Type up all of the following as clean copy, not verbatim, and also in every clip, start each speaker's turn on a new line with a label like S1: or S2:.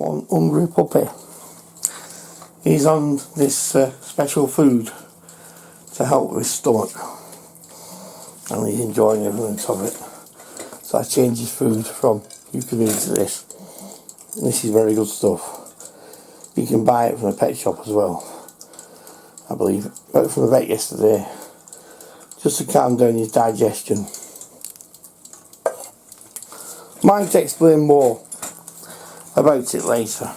S1: one hungry puppy. He's on this special food to help with his stomach, and he's enjoying every minute of it. So I changed his food from Recodrded to this. This is very good stuff. You can buy it from a pet shop as well, I believe. Got it from the vet yesterday, just to calm down his digestion. Might explain more about it later.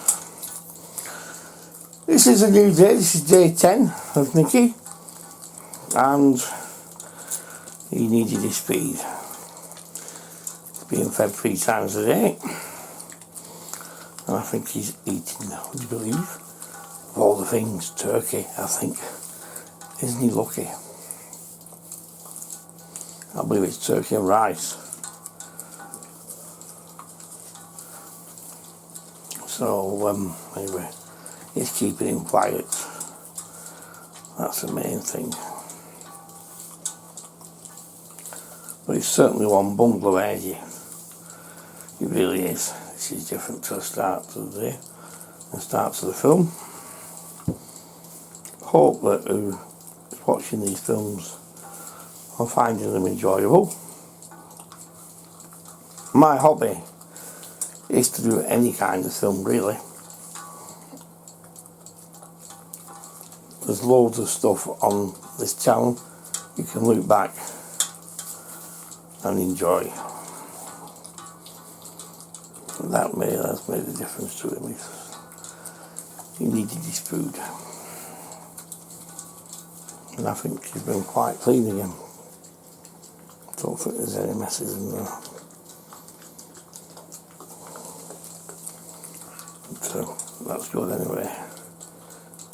S1: This is a new day. This is day 10 of Nikki, and he needed his feed. He's being fed 3 times a day, and I think he's eating, would you believe, of all the things, turkey, I think. Isn't he lucky? I believe it's turkey and rice. So anyway, it's keeping him quiet. That's the main thing. But it's certainly one bungalow energy. It really is. This is different to the start of the day, the start of the film. Hope that who is watching these films are finding them enjoyable. My hobby is to do any kind of film, really. There's loads of stuff on this channel you can look back and enjoy. That's made a difference to him. He needed his food, and I think he's been quite clean again. Don't think there's any messes in there. So that's good anyway.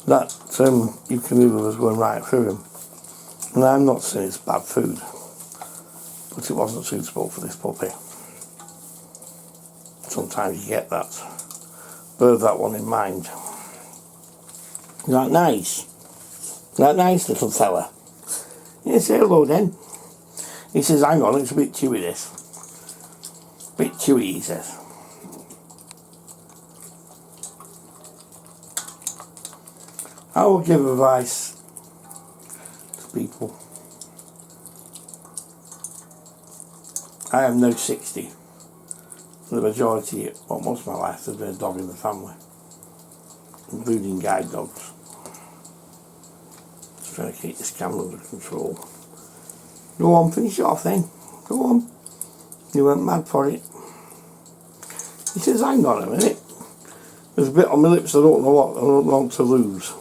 S1: That you can move was going right through him, and I'm not saying it's bad food, but it wasn't suitable for this puppy. Sometimes you get that. Bear that one in mind. Isn't that nice? Isn't that nice, little fella? Yeah, say hello then. He says, hang on, it's a bit chewy, this. Bit chewy, he says. I will give advice to people. I am now 60. The majority, well, most of my life, there's been a dog in the family, including guide dogs. Just trying to keep this camera under control. Go on, finish it off then. Go on. You went mad for it. He says, hang on a minute. There's a bit on my lips I don't know what I don't want to lose.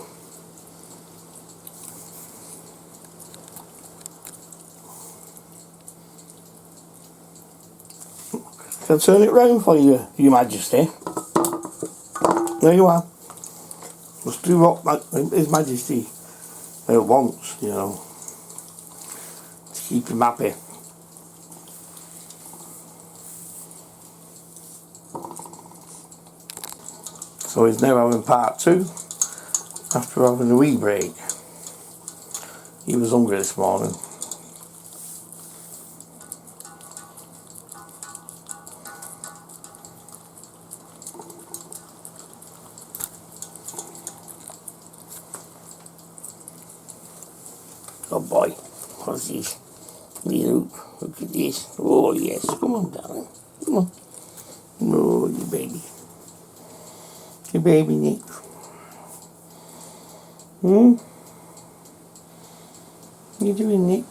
S1: Can I turn it round for you, Your Majesty? There you are. Let's do what His Majesty wants, you know, to keep him happy. So he's now having part 2 after having a wee break. He was hungry this morning. Oh boy, what's this? Look at this. Oh yes, come on darling, come on. Oh, you baby. Your baby Nick. What you doing, Nick?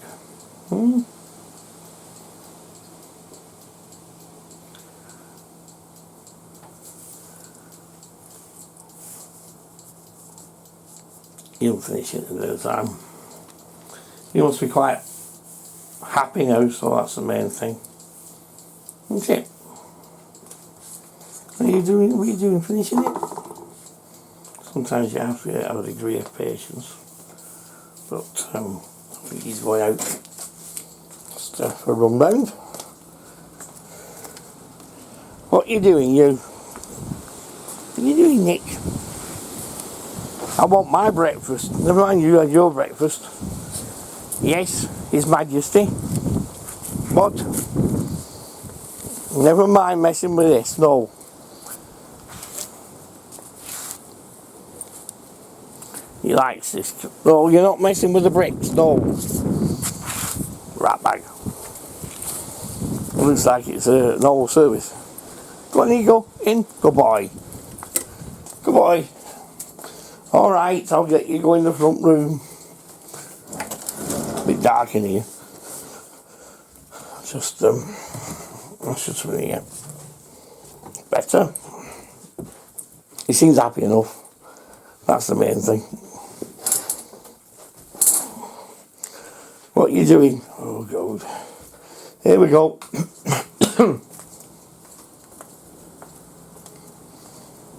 S1: He'll finish it another time. He must be quite happy now, so that's the main thing. That's it. What are you doing, finishing it? Sometimes you have to have a degree of patience. But I think he's going out just for a run round. What are you doing, you? What are you doing, Nick? I want my breakfast. Never mind, you had your breakfast. Yes, His Majesty. What? Never mind messing with this, no. He likes this. Oh, you're not messing with the bricks, no. Rat bag. It looks like it's a normal service. Go on, Nico. In. Good boy. Good boy. Alright, I'll get you. Go in the front room. A bit dark in here. Just, let's just really get better. He seems happy enough. That's the main thing. What are you doing? Oh, God. Here we go.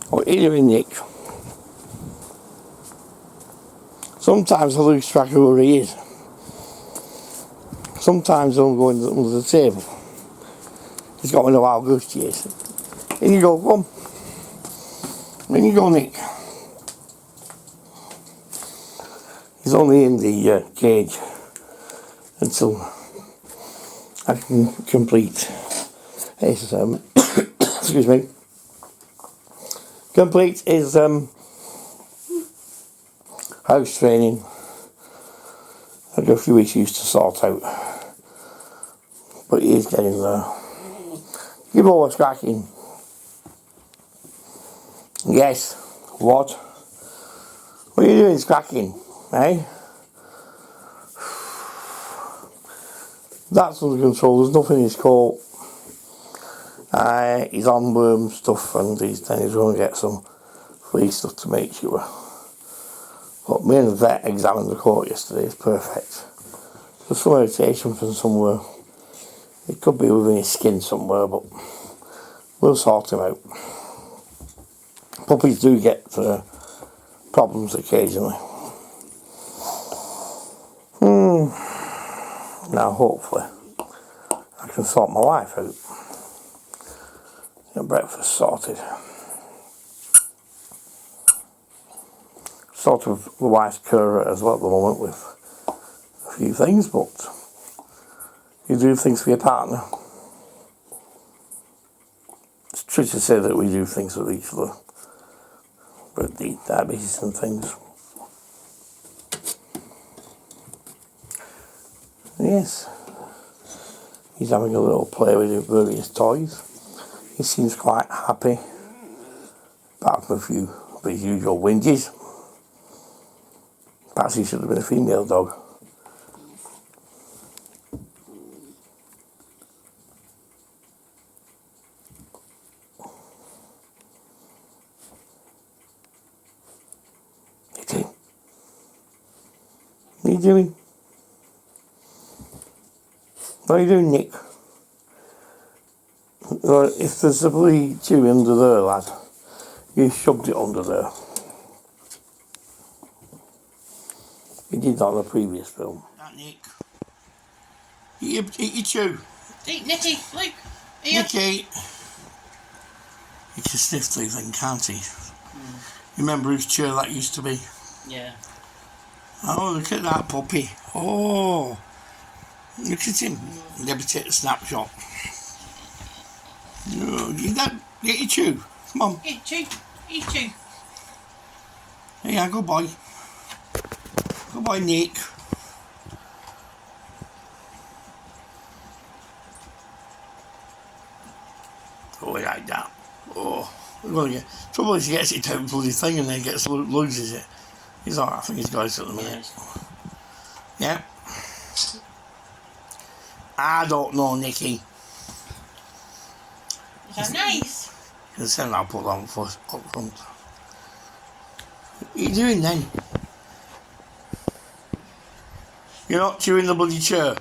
S1: What are you doing, Nick? Sometimes I lose track of where he is. Sometimes I'm going under the table. He's got to know how good she is. In you go, come. In you go, Nick. He's only in the cage until I can complete his, excuse me, complete his house training. I've got a few issues to sort out, but he is getting there. Give all what's cracking. Yes, what? What are you doing, cracking, eh? That's under control, there's nothing in his coat. He's on worm stuff and then he's going to get some free stuff to make sure. But me and the vet examined the coat yesterday, it's perfect. There's some irritation from somewhere. It could be within his skin somewhere, but we'll sort him out. Puppies do get problems occasionally. Now hopefully I can sort my life out. Get breakfast sorted. Sort of the wife's carer as well at the moment with a few things, but you do things for your partner. It's true to say that we do things with each other, but the diabetes and things. Yes, he's having a little play with various toys. He seems quite happy, apart from a few of his usual whinges. Perhaps he should have been a female dog. What are you doing? What are you doing, Nick? If there's a bloody chewy under there, lad, you shoved it under there. You did that in the previous film. That Nick. Eat your chew.
S2: Eat, Nicky, look. Here.
S1: Nicky. He can sniff through things, can't he? You remember whose chair that used to be?
S2: Yeah.
S1: Oh, look at that puppy. Oh. Look at him. Let me take a snapshot. Oh, get your chew. Come on.
S2: Eat chew. Eat chew.
S1: Yeah, good boy. Good boy, Nick. Oh, like that. Oh, we're going to get. Trouble is, he gets it down bloody thing and then loses it. He's alright. I think he's got it at the minute. Yeah. I don't know, Nicky.
S2: Is that nice?
S1: Then I'll put that on first up front. What are you doing then? You're not chewing the bloody chair.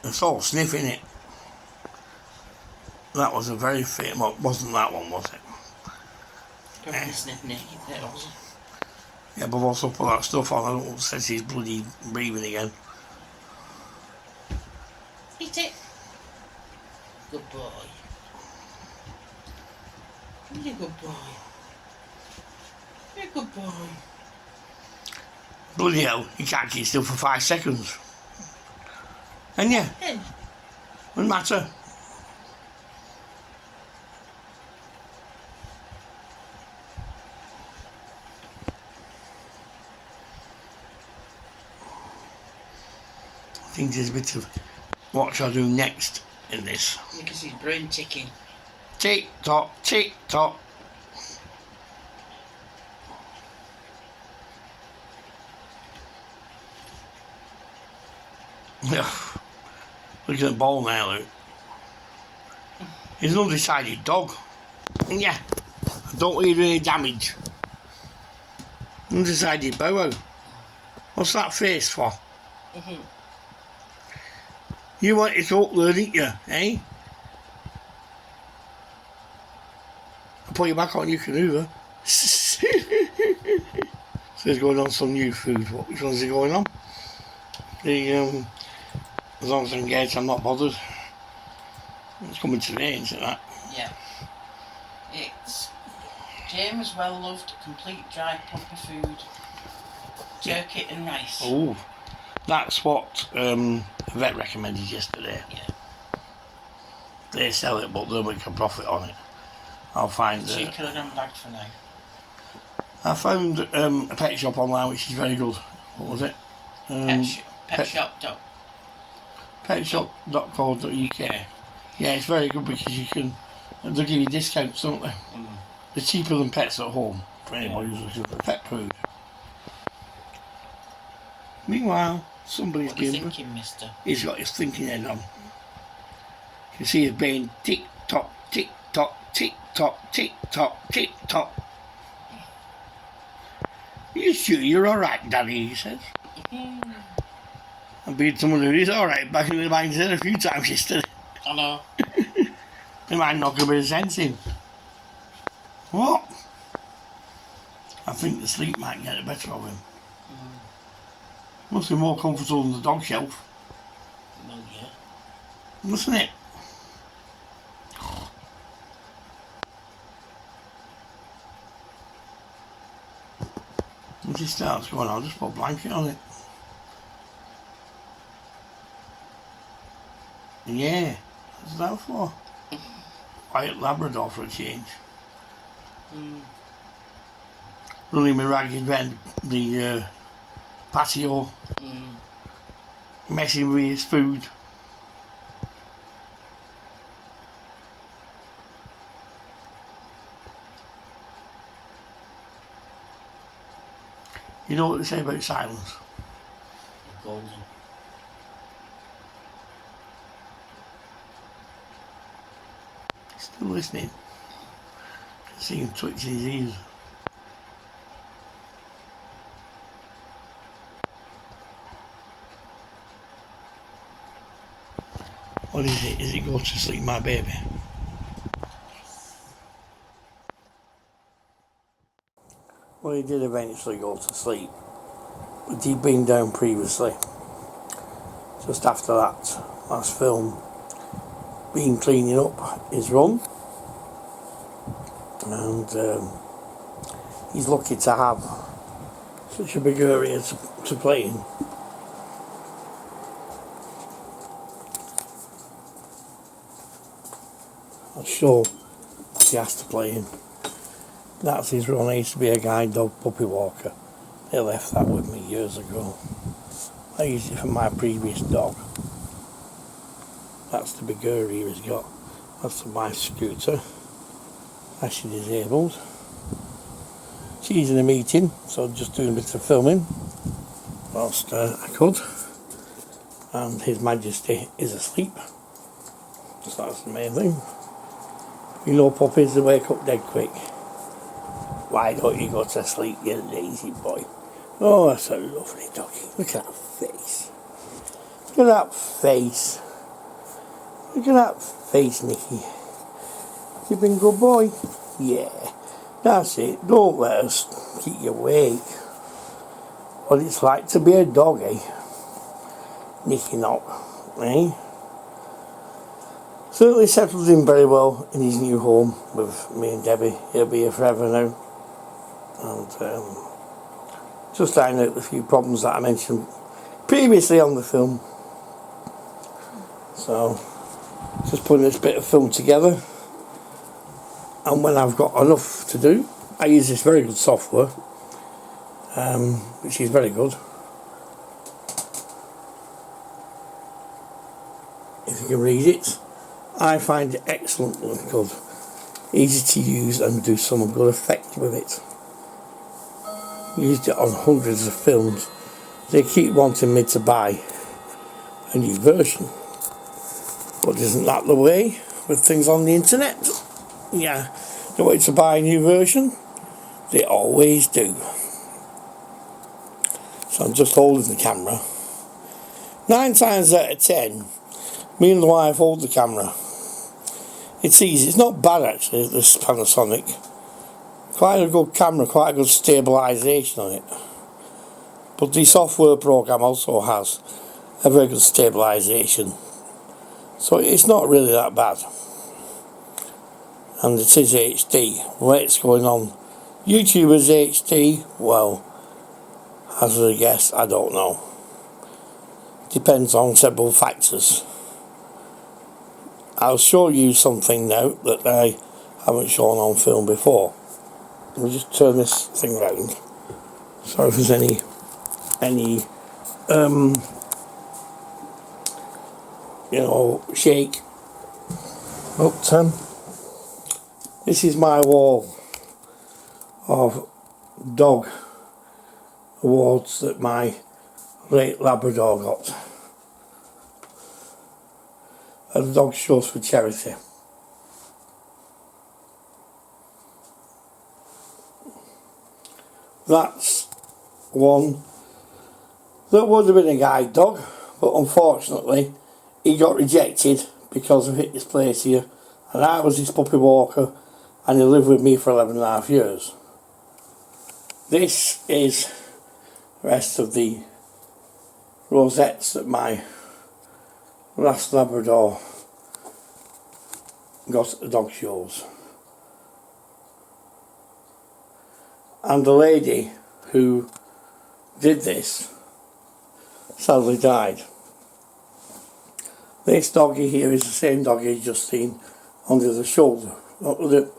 S1: It's all sniffing it. That was a very fit. Well, wasn't that one, was it?
S2: Don't sniff Nicky, it was.
S1: Yeah, but also put that stuff on. I don't want to sense he's bloody breathing again.
S2: Eat it. Good boy. You're a good boy. You're a good boy.
S1: Bloody hell, you can't keep still for 5 seconds. And yeah, doesn't matter. think there's a bit of what shall I do next in this.
S2: Because his brain ticking.
S1: Tick tock, tick tock. Yeah. Look at the ball now, Luke. He's an undecided dog. Yeah. I don't want you to do any damage. Undecided bowo. What's that face for? You want it up there, didn't you? Eh? I'll put you back on your canoe. So he's going on some new food. Which one's he going on? The as long as I can get it, I'm not bothered. It's coming today, isn't it?
S2: Yeah. It's James' well-loved complete dry puppy food. Turkey and rice.
S1: Oh, that's what a vet recommended yesterday.
S2: Yeah.
S1: They sell it, but they'll make a profit on it. I'll find it.
S2: $2 kilogram bag for now.
S1: I found a pet shop online which is very good. What was it? Petshop.co.uk. Yeah, it's very good because you can. They'll give you discounts, don't they? They're cheaper than Pets at Home for anybody who's looking for pet food. Meanwhile, somebody's
S2: What are you
S1: doing.
S2: thinking, mister?
S1: He's got his thinking head on. You can see his brain tick tock, tick tock, tick tock, tick tock, tick tock. You sure you're alright, Daddy? He says. I've been someone who is alright back in the mindset a few times yesterday.
S2: I know.
S1: They might knock a bit of sense in. What? I think the sleep might get the better of him. Must be more comfortable than the dog shelf.
S2: Well, yeah.
S1: Mustn't it? Once it starts going, I'll just put a blanket on it. Yeah, what's that for? Quiet Labrador for a change. Running me ragged around the patio, messing with his food. You know what they say about silence?
S2: Golden.
S1: Still listening. Can see him twitching his ears. What is it? Is it go to sleep, my baby? Well, he did eventually go to sleep, but he'd been down previously. Just after that last film, been cleaning up his room, and he's lucky to have such a big area to play in. I'm sure he has to play in. That's his run. I used to be a guide dog puppy walker. They left that with me years ago. I used it for my previous dog. That's the big area he's got. That's the wife's scooter. Actually disabled. She's in a meeting, so I'm just doing a bit of filming whilst I could. And His Majesty is asleep. So that's the main thing. You know puppies, they wake up dead quick. Why don't you go to sleep, you lazy boy? Oh, that's a lovely doggy. Look at that face. Look at that face. Look at that face, Nicky. You been a good boy? Yeah. That's it. Don't let us keep you awake. What it's like to be a dog, eh? Nicky not, eh? Certainly settled in very well in his new home with me and Debbie. He'll be here forever now. And just iron out a few problems that I mentioned previously on the film. So, just putting this bit of film together. And when I've got enough to do, I use this very good software, which is very good. you can read it. I find it excellently good, easy to use and do some good effect with it. Used it on hundreds of films. They keep wanting me to buy a new version, but isn't that the way with things on the internet? Yeah, they want you to buy a new version. They always do. So I'm just holding the camera. 9 times out of 10, me and the wife hold the camera. It's easy. It's not bad actually, this Panasonic. Quite a good camera, quite a good stabilisation on it. But the software program also has a very good stabilisation. So it's not really that bad. And it is HD. Where it's going on YouTube is HD, well, as I guess, I don't know. Depends on several factors. I'll show you something now that I haven't shown on film before. Let me just turn this thing round. Sorry if there's any shake. But this is my wall of dog awards that my late Labrador got at the dog shows for charity. That's one that would have been a guide dog, but unfortunately he got rejected because of his dyslexia, and I was his puppy walker, and he lived with me for 11.5 years. This is the rest of the rosettes that my last Labrador got at the dog shows. And the lady who did this sadly died. This doggy here is the same doggy you just seen under the shoulder, other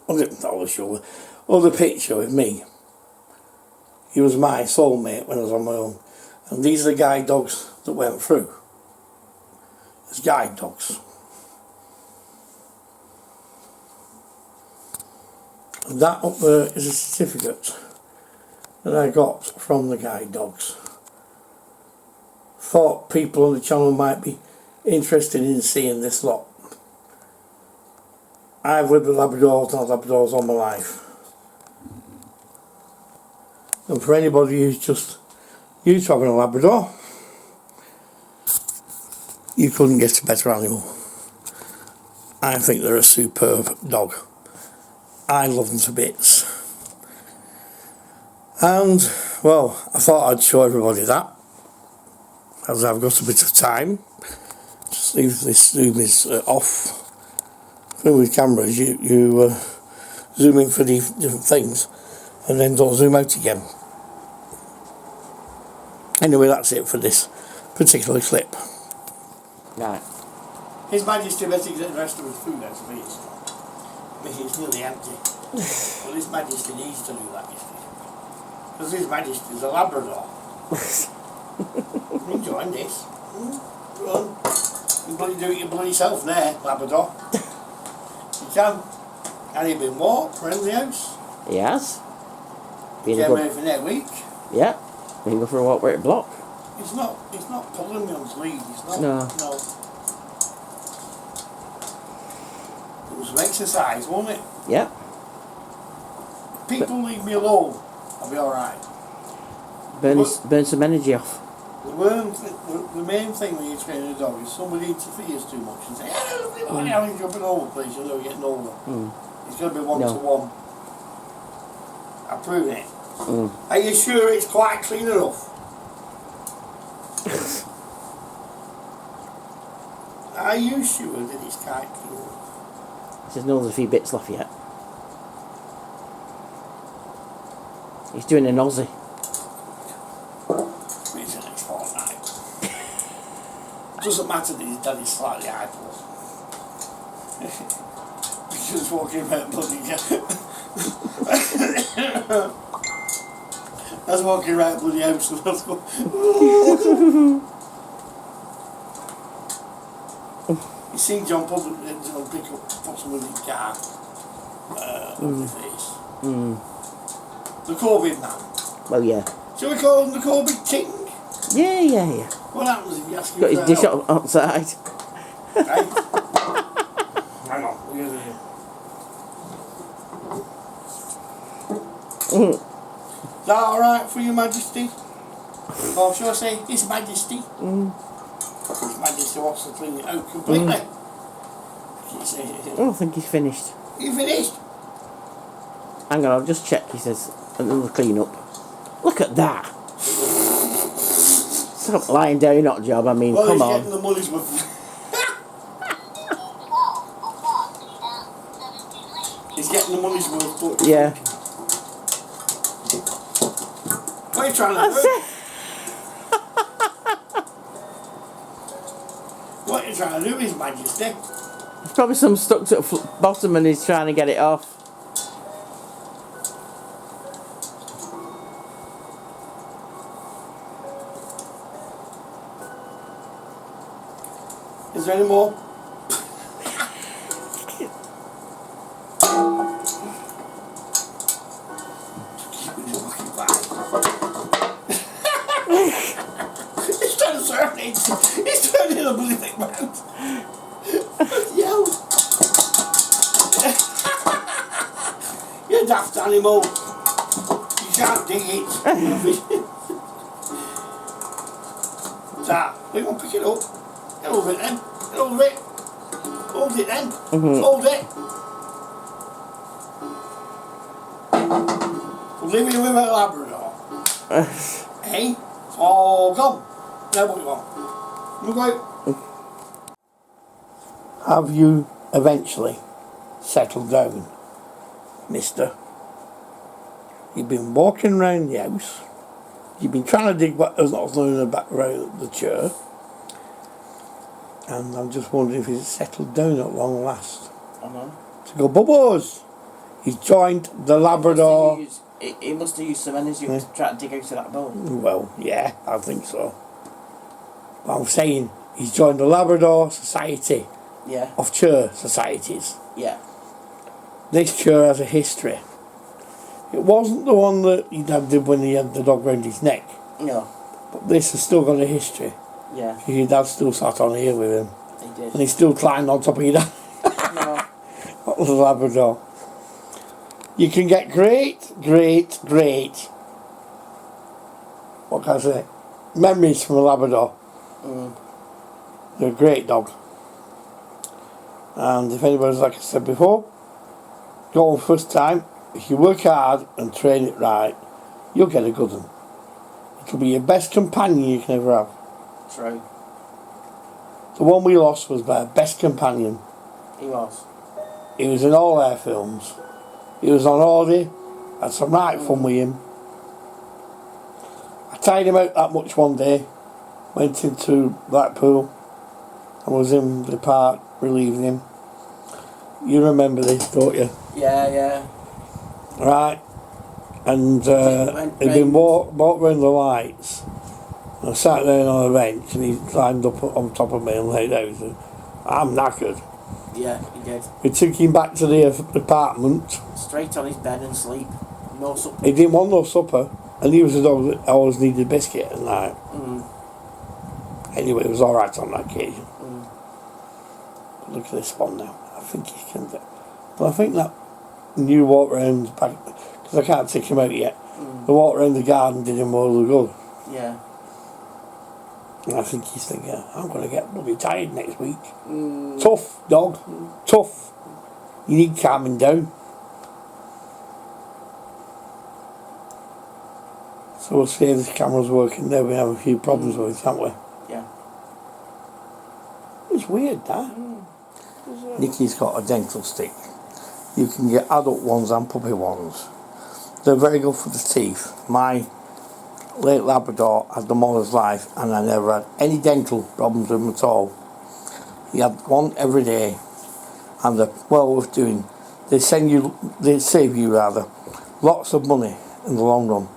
S1: picture with me. He was my soulmate when I was on my own. And these are the guide dogs that went through. It's guide dogs. And that up there is a certificate that I got from the guide dogs. Thought people on the channel might be interested in seeing this lot. I've lived with Labradors and Labradors all my life. And for anybody who's just used to having a Labrador, you couldn't get a better animal. I think they're a superb dog. I love them to bits. And, well, I thought I'd show everybody that, as I've got a bit of time. Just leave this zoom is off. With cameras, you zoom in for the different things, and then don't zoom out again. Anyway, that's it for this particular clip.
S3: Right.
S1: His Majesty better get the rest of his food out of it. I mean, it's nearly empty. Well, His Majesty needs to do that, you see. Because His Majesty is a Labrador. I'm enjoying this. Go on. You bloody do it your bloody self there, Labrador. You can. And he's been walked around the house.
S3: He has. Been
S1: Came out for that week.
S3: Yeah. Been go for a walk with a block.
S1: He's not pulling me on his lead. He's not.
S3: No.
S1: No. It was some exercise, wasn't it?
S3: Yeah.
S1: People leave me alone. I'll be alright.
S3: Burn some energy off.
S1: The main thing when you're training a dog is somebody interferes too much and say, I'm jumping over, please, you know, getting over. It's going to be one-to-one. I've proven it. Are you sure it's quite clean enough? Are you sure that it's quite clean enough?
S3: There's no, there's a few bits left yet. He's doing an Aussie.
S1: It's the next fortnight. Doesn't matter that his daddy's slightly hyper. He's just walking around bloody I was walking around bloody house and I was going, you see John put pick up something in his car on his face. The COVID man.
S3: Well, yeah.
S1: Shall we call him the COVID Ting?
S3: Yeah.
S1: What happens if you ask him
S3: Got his
S1: for
S3: dish
S1: help?
S3: outside.
S1: Right? Hang on. Is that alright for your Majesty? Or shall I say, His Majesty? His Majesty wants to clean it out completely.
S3: I don't think he's finished.
S1: You finished?
S3: Hang on, I'll just check, he says. Another clean up. Look at that! Stop lying down, not job, I mean,
S1: Well,
S3: come
S1: he's
S3: on.
S1: getting the money's worth. He's getting the money's worth, but
S3: Yeah.
S1: what are you trying to
S3: That's
S1: do?
S3: it.
S1: What are you trying to do, His Majesty?
S3: There's probably some stuck to the bottom and he's trying to get it off.
S1: Is there any more? He's trying to serve it. He's turning a bloody thing round. Yo. You daft animal. You can't dig it. That. We won't pick it up. Get over it then. Get over it. Hold it then. Hold it. Living with a Labrador. Hey? It's all gone. Now what do you want? You go out. Have you eventually settled down, mister? You've been walking around the house. You've been trying to dig what is not in the background of the chair. And I'm just wondering if he's settled down at long last. To go, Bubbles! He's joined the Labrador.
S3: He must have used some energy to try to dig out of that bone.
S1: Well, yeah, I think so. But I'm saying he's joined the Labrador Society
S3: Yeah.
S1: of Chair Societies.
S3: Yeah.
S1: This chair has a history. It wasn't the one that your dad did when he had the dog round his neck.
S3: No.
S1: But this has still got a history.
S3: Yeah.
S1: Your dad still sat on here with him.
S3: He did.
S1: And he still climbed on top of your dad.
S3: No.
S1: What was a Labrador? You can get great, what can I say? Memories from a Labrador. They're a great dog. And if anybody's, like I said before, go on first time, if you work hard and train it right, you'll get a good one. It'll be your best companion you can ever have.
S3: True.
S1: The one we lost was our best companion.
S3: He was.
S1: He was in all our films. He was on Audi. Had some right fun with him. I tied him out that much one day. Went into Blackpool and was in the park relieving him. You remember this, don't you?
S3: Yeah.
S1: Right. And he'd been walked round the lights. I sat there on a bench and he climbed up on top of me and laid out. And I'm knackered.
S3: Yeah, he did.
S1: We took him back to the apartment.
S3: Straight on his bed and sleep. No supper.
S1: He didn't want no supper. And he was a dog that always needed biscuit at night. Anyway, it was alright on that occasion. But look at this one now. I think he can do. But I think that new walk round back, because I can't take him out yet. The walk round the garden did him all the good.
S3: Yeah.
S1: And I think he's thinking, I'm going to get bloody tired next week. Tough, dog. Tough. You need calming down. So we'll see if this camera's working there. We have a few problems with it, can't we?
S3: Yeah.
S1: It's weird, that. Nikki's got a dental stick. You can get adult ones and puppy ones. They're very good for the teeth. My late Labrador had them all his life and I never had any dental problems with him at all. He had one every day and they're well worth doing. They save you lots of money in the long run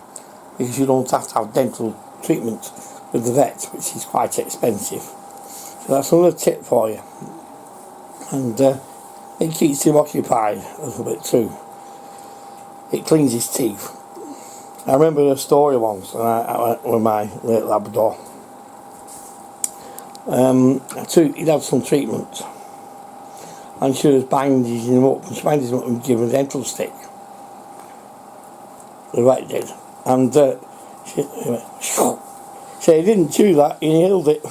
S1: because you don't have to have dental treatment with the vet, which is quite expensive. So that's another tip for you. and it keeps him occupied a little bit too. It cleans his teeth. I remember a story once when I went with my late Labrador. He'd had some treatment, and she was bandaging him up, and she bandaged him up and gave him a dental stick. The vet did, and she went, "Shoo." So he didn't chew that, he inhaled it.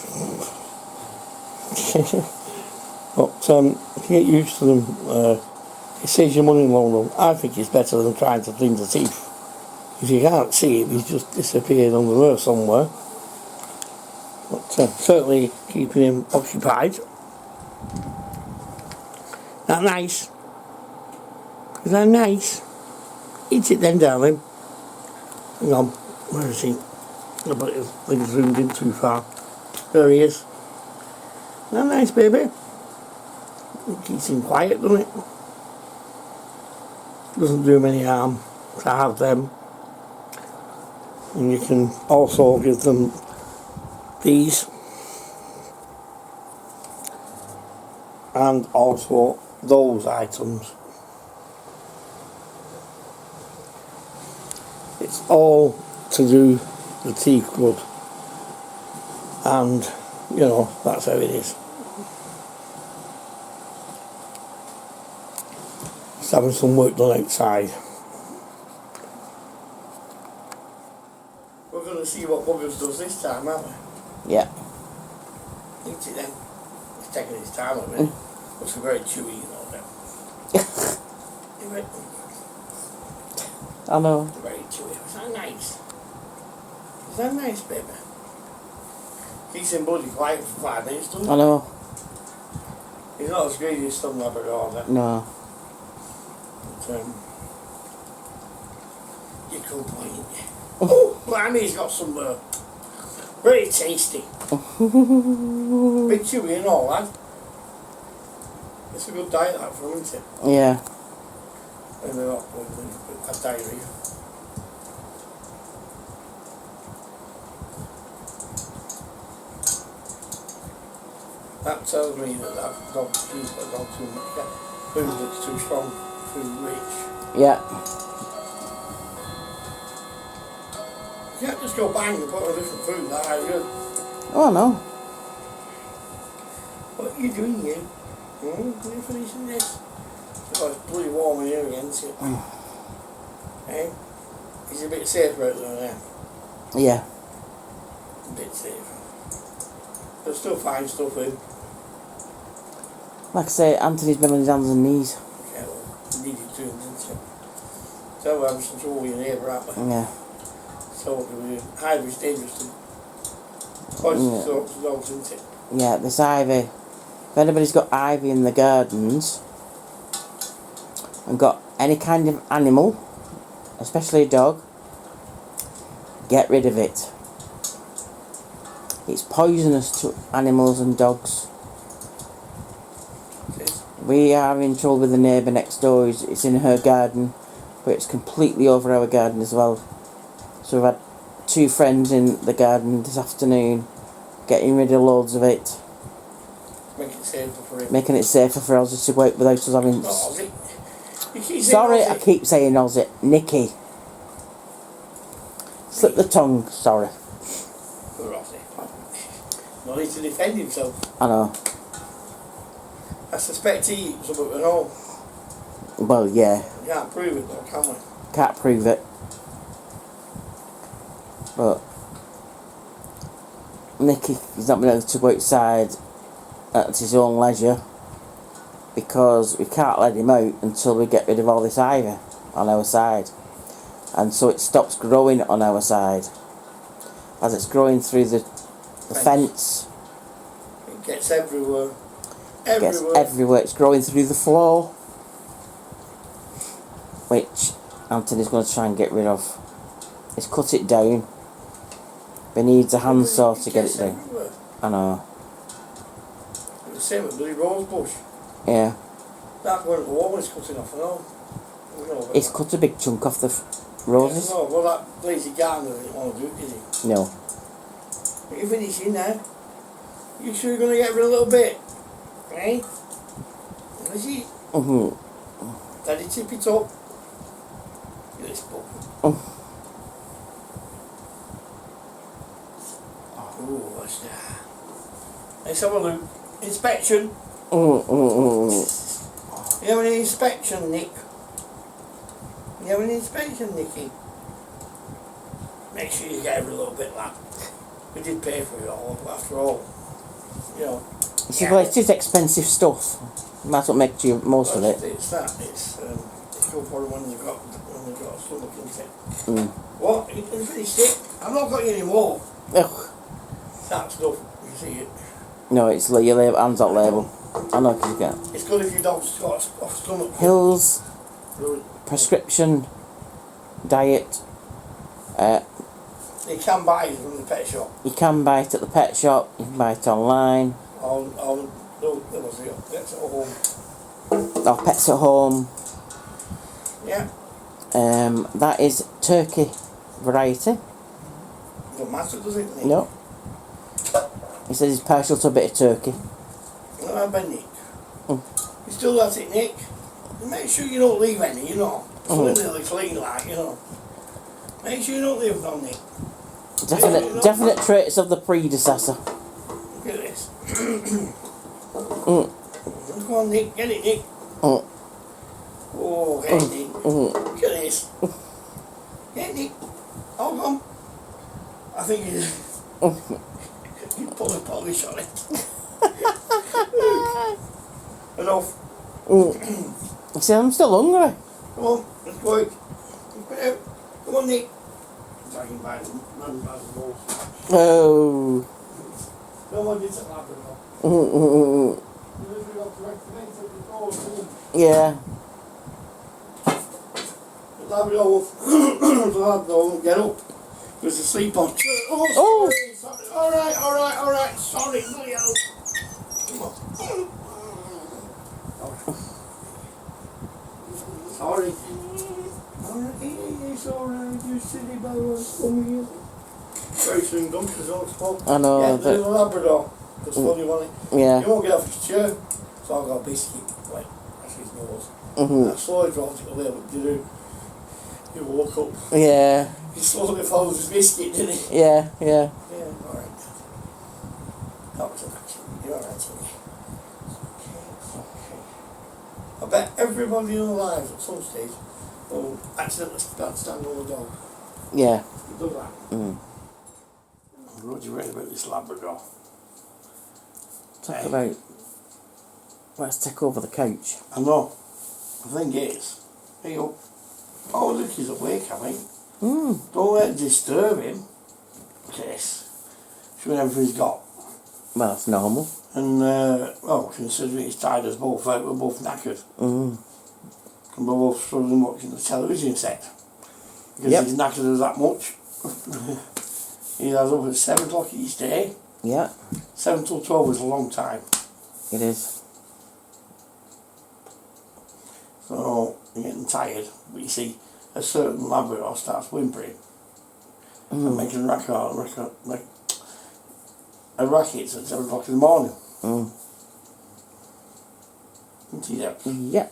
S1: But if you get used to them, it saves you money in the long run. I think it's better than trying to clean the teeth. If you can't see him, he's just disappeared under the earth somewhere. But certainly keeping him occupied. That nice? Is that nice? Eat it then, darling. Hang on, where is he? I bet his thing's zoomed in too far. There he is. Is that nice, baby? It keeps him quiet, doesn't it? Doesn't do him any harm to have them. And you can also give them these, and also those items. It's all to do the teeth good, and you know, that's how it is. Just having some work done outside. We're going to see what Buggers does this time, aren't we?
S3: Yeah.
S1: Eat it then. He's taking his time on it. Looks very chewy, you know, then.
S3: I know.
S1: Very chewy. Is that nice? Is that nice, baby? Keeps him bloody quiet for 5 minutes, doesn't he?
S3: I know.
S1: He's not as greedy as some Labrador, then.
S3: No.
S1: But, you're cool boy, ain't you? Oh, blimey, he's got some very tasty. Big chewy and all that. It's a good diet that for him, isn't it?
S3: Yeah.
S1: And they're not with diarrhea. That tells me that dog's food, that dog's too much. Yeah. Food that's too strong, too rich.
S3: Yeah.
S1: You can't just go bang and put on a different food like I do.
S3: Oh no.
S1: What are you doing here? Are you finishing this? Oh, it's bloody warm in here again, isn't it? Hey? He's a bit safer out there now.
S3: Yeah.
S1: A bit safer. They'll still find stuff in.
S3: Like I say, Anthony's been on his hands and knees.
S1: Yeah, well, you need it to, didn't you? So we're having some trouble with your neighbour, aren't we?
S3: Yeah.
S1: So Ivy's dangerous to poison sorts of dogs, isn't it?
S3: Yeah, this ivy. If anybody's got ivy in the gardens and got any kind of animal, especially a dog, get rid of it. It's poisonous to animals and dogs. We are in trouble with the neighbour next door. It's in her garden, but it's completely over our garden as well. So we've had 2 friends in the garden this afternoon getting rid of loads of it.
S1: Make it safer for him.
S3: Making it safer for us to go out without us having...
S1: Not Ozzy. You keep saying
S3: Sorry,
S1: Ozzy.
S3: I keep saying Ozzy. Nikki. Slip the tongue, sorry.
S1: Poor Ozzy. No need to defend himself.
S3: I know.
S1: I suspect he eats something at all.
S3: Well, yeah.
S1: We can't prove it though, can we?
S3: Can't prove it. But Nicky is not been able to go outside at his own leisure because we can't let him out until we get rid of all this ivy on our side, and so it stops growing on our side. As it's growing through the fence,
S1: it gets everywhere.
S3: it gets everywhere. It's growing through the floor, which Anthony's going to try and get rid of. He's cut it down. But needs a handsaw to get it down.
S1: Everywhere.
S3: I know.
S1: The same with the rose bush.
S3: Yeah.
S1: That one at the wall is cutting off and all. You know,
S3: He's cut a big chunk off the roses.
S1: No, well that lazy gardener didn't want to do it, did he?
S3: No.
S1: Are you finishing now? You sure you're going to get rid of a little bit? Eh? Is he?
S3: Mm-hmm.
S1: Daddy, tip it up. Look at this book. Oh, what's that? Let's have a look. Inspection. You have an inspection, Nick? You have an inspection, Nicky? Make sure you get every little bit, lad. We did pay for it all, after all. You know.
S3: Well, it is expensive stuff. You might as well make you most of it.
S1: It's that. It's good for when they've got a stomach, isn't it? What? You finished it? I've not got you any more.
S3: Ugh.
S1: That stuff, you see it.
S3: No, it's your label, hands up label. I know because you get.
S1: It's good if your dog's got a stomach.
S3: Hills, prescription, diet.
S1: You can buy it from the pet shop.
S3: You can buy it at the pet shop. You can buy it online.
S1: Pets at home.
S3: Or Pets at Home.
S1: Yeah.
S3: That is turkey variety.
S1: Don't matter, does it, Nick?
S3: No. He says he's partial to a bit of turkey.
S1: No, I bet Nick. You still at it, Nick? Make sure you don't leave any, you know. It's really clean, like, you know. Make sure you don't leave them, Nick.
S3: Definite traits of the predecessor.
S1: Look at this. Come on, Nick. Get it, Nick. Oh, get it, Nick. Look at this. Get it, Nick. Hold on. I think you put a polish on it. Enough.
S3: See, I'm still hungry.
S1: Come on, let's work. Put it out. Come on, Nick. Dragging by the balls.
S3: Oh.
S1: No one gets a Labrador.
S3: Yeah.
S1: The Labrador won't get up. There's a sleep on.
S3: Oh.
S1: Sorry. All right. Sorry, bloody hell. Come on. Sorry. Alright, it's alright, you silly boy. Come here. Very soon Gunther's all spoke.
S3: I know.
S1: Yeah, there's a Labrador. It's funny, wasn't it?
S3: Yeah.
S1: He won't get off his chair. So I got a biscuit, like, that's his nose. I slowly dropped it away, but he woke up.
S3: Yeah.
S1: He slowly followed his biscuit, didn't he?
S3: Yeah.
S1: Yeah, alright. That was an accident. You're alright, isn't it? Okay. I bet everybody in their lives at some stage will accidentally stand on the dog.
S3: Yeah.
S1: You do that. What do you read about this Labrador?
S3: Talk about. Let's take over the couch.
S1: I know. The thing is, hey up. Oh, look, he's awake, I think. Don't let it disturb him. Yes. Show him everything he's got.
S3: Well, that's normal.
S1: And, well, considering he's tired us both out, we're both knackered. And we're both struggling watching the television set. Because he's knackered us that much. He has up at 7 o'clock each day.
S3: Yeah.
S1: 7 till 12 is a long time.
S3: It is.
S1: So, you're getting tired. But you see, a certain Labrador starts whimpering. And making a racket at 7 o'clock in the morning. Isn't he that?
S3: Yeah.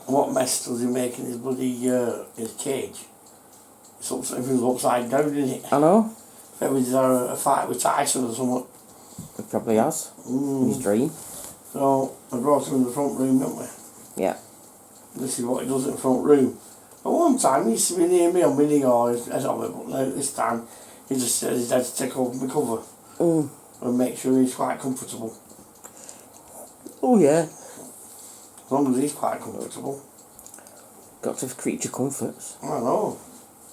S1: What mess does he make in his bloody his cage? Everything's upside down, isn't it?
S3: I know.
S1: If ever did a fight with Tyson or something.
S3: It probably has. His dream.
S1: So I brought him in the front room, didn't we?
S3: Yeah.
S1: This is what he does in the front room. At one time he used to be near me on my knee or his head on me, but now this time he just said his dad to take over my cover and make sure he's quite comfortable.
S3: Oh yeah.
S1: As long as he's quite comfortable.
S3: Got to have creature comforts.
S1: I know.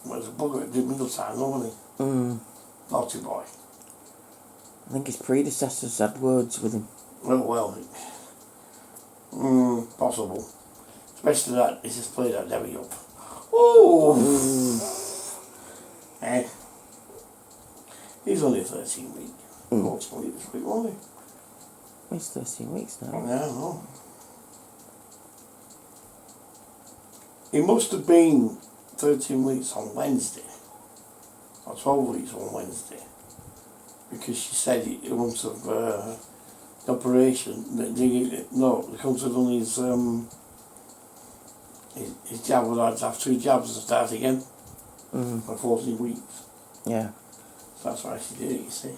S1: Well, there's a bugger at the middle time, wasn't he? Naughty boy.
S3: I think his predecessors had words with him.
S1: Well, possible. Especially that, he's just played that Debbie up. Oh! He's only 13 weeks. Hopefully this week, won't he?
S3: He's 13 weeks now.
S1: Yeah, I know. He must have been 13 weeks on Wednesday. Or 12 weeks on Wednesday. Because she said he must have operation, no, the comes done his jab would have to have 2 jabs to start again for 14 weeks.
S3: Yeah.
S1: So that's why she did it, you see.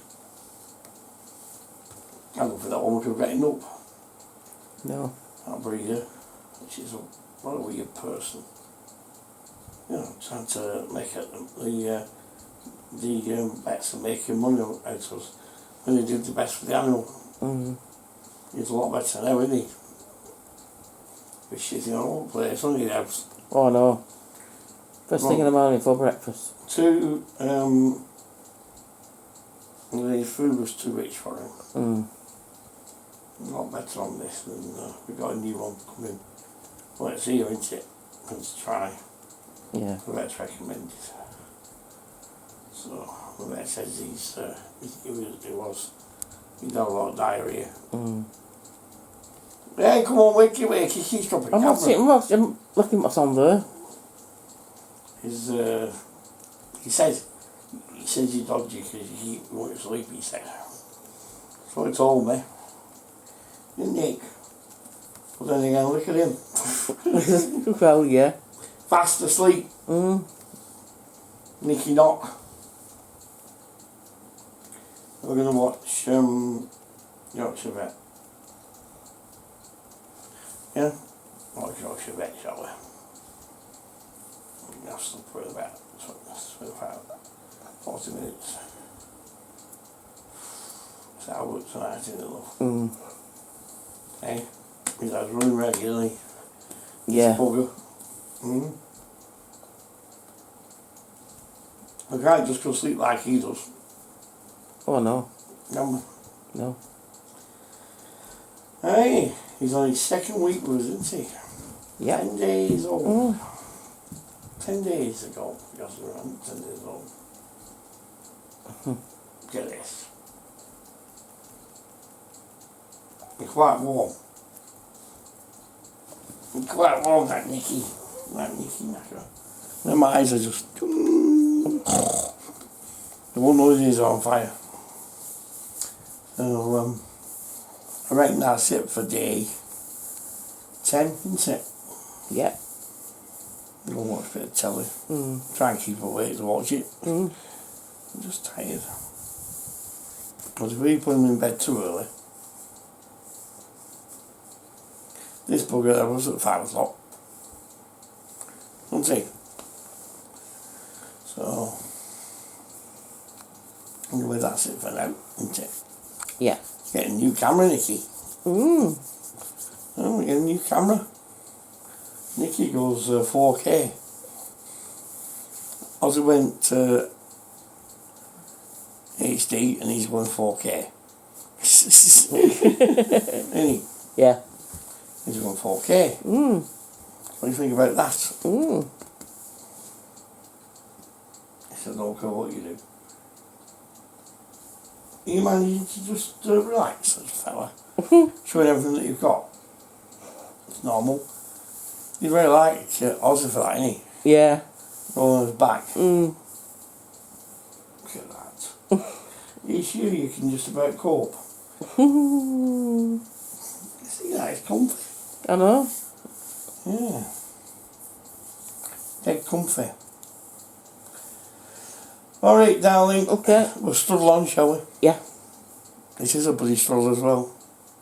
S1: I don't think that woman could have getting up.
S3: No.
S1: That breeder. She's what a weird person. You know, trying to make it the vets are making money out of us when they did the best for the animal. He's a lot better now, isn't he? We're shitting all over the place, aren't you, Debs?
S3: Oh no. First thing in the morning for breakfast.
S1: 2, the food was too rich for him. A lot better on this, and we got a new one coming. Well, it's here, isn't it? Let's try.
S3: Yeah.
S1: The vet's recommended. So the vet says he'd had a lot of diarrhea. Hey, come on, wakey, she's got a
S3: I'm looking what's on there.
S1: He says you're dodgy because you won't sleep, he said. So he told me. Nick. But then again, look at him.
S3: Well, yeah.
S1: Fast asleep. Nicky not. We're going to watch Yorkshire Vet. Yeah? Watch Yorkshire Vet, shall we? I'll stop for about 40 minutes. That's how it works tonight, isn't it, love? Hey? His dad's running regularly.
S3: Yeah.
S1: Bugger. I can't just go sleep like he does.
S3: Oh no.
S1: No.
S3: No.
S1: Hey, he's on his 2nd week with us, isn't he?
S3: Yeah.
S1: 10 days old. 10 days ago, because we're on 10 days old. Get this. You're quite warm. You're quite warm, that Nicky. That Nicky knacker. Then my eyes are just... The one noise are on fire. So, I reckon that's it for day 10, isn't it?
S3: Yeah.
S1: Go watch a bit of telly. Try and keep awake to watch it. I'm just tired. Because if we put him in bed too early, this bugger there was at 5 o'clock. Don't he? So, anyway, that's it for now, isn't it?
S3: Yeah.
S1: Get a new camera, Nicky. Oh, we get a new camera. Nicky goes 4K. Ozzy went HD and he's going 4K. Isn't he?
S3: Yeah.
S1: He's going 4K. What do you think about that? I said, don't care what you do. You manage to just relax as a fella. Showing everything that you've got. It's normal. He's very like Ozzy for that, isn't he?
S3: Yeah.
S1: Rolling on his back. Look at that. You sure you can just about cope? See that, it's comfy.
S3: I know.
S1: Yeah. Dead comfy. Alright, darling.
S3: Okay.
S1: We'll struggle on, shall we?
S3: Yeah.
S1: This is a bloody struggle as well.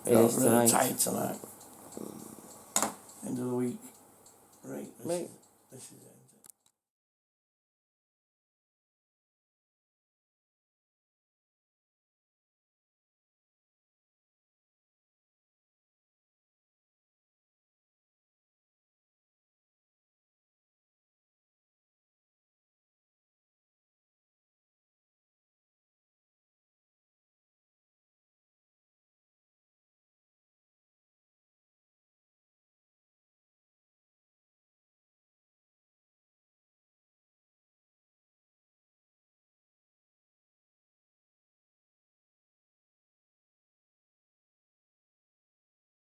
S3: It is
S1: really
S3: tonight.
S1: tight tonight. End of the week. Right. This is it.